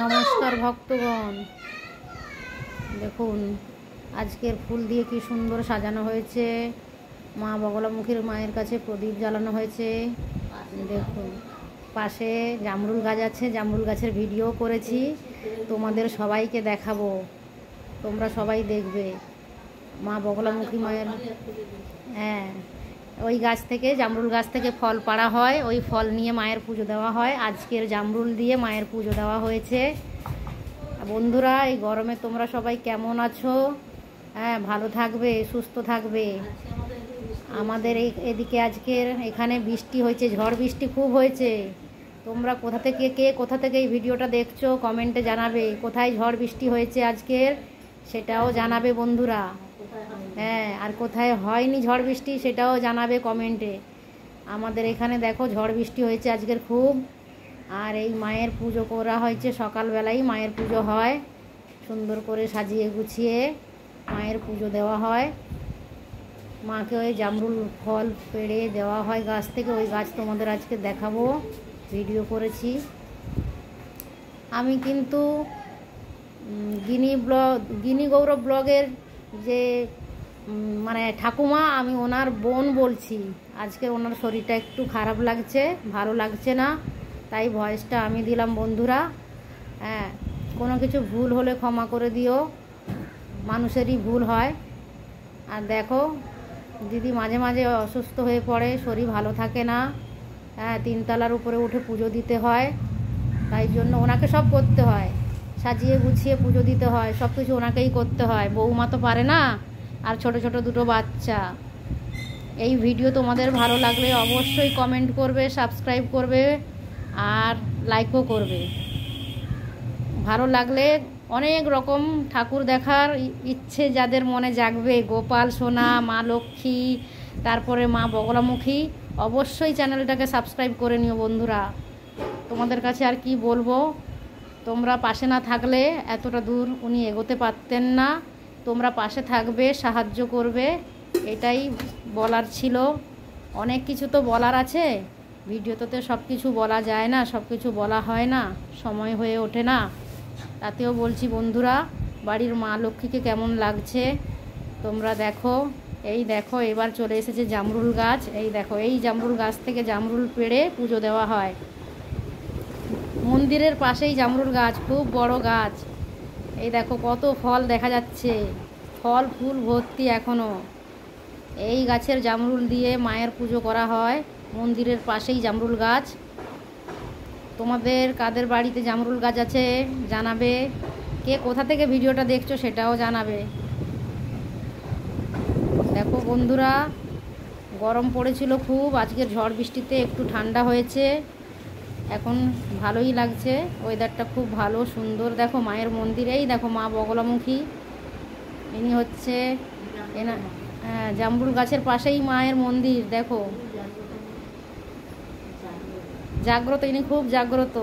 নমস্কার ভক্তগণ, দেখুন আজকের ফুল দিয়ে কি সুন্দর সাজানো হয়েছে। মা বগলামুখীর মায়ের কাছে প্রদীপ জ্বালানো হয়েছে। দেখুন পাশে জামরুল গাছ আছে, জামরুল গাছের ভিডিও করেছি, তোমাদের সবাইকে দেখাবো, তোমরা সবাই দেখবে। মা বগলামুখী মায়ের ওই গাছ থেকে, জামরুল গাছ থেকে ফল পাড়া হয়, ওই ফল নিয়ে মায়ের পুজো দেওয়া হয়। আজকের জামরুল দিয়ে মায়ের পুজো দেওয়া হয়েছে। বন্ধুরা, এই গরমে তোমরা সবাই কেমন আছো? ভালো থাকবে, সুস্থ থাকবে। আমাদের এদিকে আজকের এখানে বৃষ্টি হয়েছে, ঝড় বৃষ্টি খুব হয়েছে। তোমরা কোথা থেকে, কে কোথা থেকে এই ভিডিওটা দেখছো কমেন্টে জানাবে। কোথায় ঝড় বৃষ্টি হয়েছে আজকের সেটাও জানাবে বন্ধুরা। আর কোথায় হয়নি ঝড় বৃষ্টি সেটাও জানাবে কমেন্টে। আমাদের এখানে দেখো ঝড় বৃষ্টি হয়েছে আজকের খুব। আর এই মায়ের পুজো করা হয়েছে, সকালবেলাই মায়ের পুজো হয়, সুন্দর করে সাজিয়ে গুছিয়ে মায়ের পুজো দেওয়া হয়। মাকে ওই জামরুল ফল পেড়ে দেওয়া হয় গাছ থেকে, ওই গাছ তোমাদের আজকে দেখাবো, ভিডিও করেছি। আমি কিন্তু গিনি গৌরব ব্লগের যে মানে ঠাকুমা, আমি ওনার বোন বলছি। আজকে ওনার শরীরটা একটু খারাপ লাগছে, ভালো লাগছে না, তাই ভয়েসটা আমি দিলাম বন্ধুরা। কোনো কিছু ভুল হলে ক্ষমা করে দিও, মানুষেরই ভুল হয়। আর দেখো দিদি মাঝে মাঝে অসুস্থ হয়ে পড়ে, শরীর ভালো থাকে না। 3 তলার উপরে উঠে পুজো দিতে হয়, তাই জন্য ওনাকে সব করতে হয়, সাজিয়ে গুছিয়ে পুজো দিতে হয়, সব কিছু ওনাকেই করতে হয়। বৌমা তো পারে না, আর ছোট ছোট দুটো বাচ্চা। এই ভিডিও তোমাদের ভালো লাগলে অবশ্যই কমেন্ট করবে, সাবস্ক্রাইব করবে আর লাইকও করবে। ভালো লাগলে অনেক রকম ঠাকুর দেখার ইচ্ছে যাদের মনে জাগবে, গোপাল সোনা, মা লক্ষ্মী, তারপরে মা বগলামুখী, অবশ্যই চ্যানেলটাকে সাবস্ক্রাইব করে নিও বন্ধুরা। তোমাদের কাছে আর কি বলবো, তোমরা পাশে না থাকলে এতটা দূর উনি এগোতে পারতেন না। তোমরা পাশে থাকবে, সাহায্য করবে, এটাই বলার ছিল। অনেক কিছু তো বলার আছে, ভিডিওতে সব কিছু বলা যায় না, সব কিছু বলা হয় না, সময় হয়ে ওঠে না। তাতেও বলছি বন্ধুরা, বাড়ির মা লক্ষ্মীকে কেমন লাগছে তোমরা দেখো। এই দেখো এবার চলে এসেছে জামরুল গাছ। এই দেখো এই জামরুল গাছ থেকে জামরুল পেড়ে পুজো দেওয়া হয়। মন্দিরের পাশেই জামরুল গাছ, খুব বড় গাছ। এই দেখো কত ফল দেখা যাচ্ছে, ফল ফুল ভর্তি এখনও। এই গাছের জামরুল দিয়ে মায়ের পুজো করা হয়, মন্দিরের পাশেই জামরুল গাছ। তোমাদের কাদের বাড়িতে জামরুল গাছ আছে জানাবে, কে কোথা থেকে ভিডিওটা দেখছো সেটাও জানাবে। দেখো বন্ধুরা, গরম পড়েছিল খুব, আজকের ঝড় বৃষ্টিতে একটু ঠান্ডা হয়েছে, এখন ভালোই লাগছে, ওয়েদারটা খুব ভালো সুন্দর। দেখো মায়ের মন্দির, এই দেখো মা বগলামুখী, ইনি হচ্ছে জামরুল গাছের পাশেই মায়ের মন্দির। দেখো জাগ্রত, ইনি খুব জাগ্রত।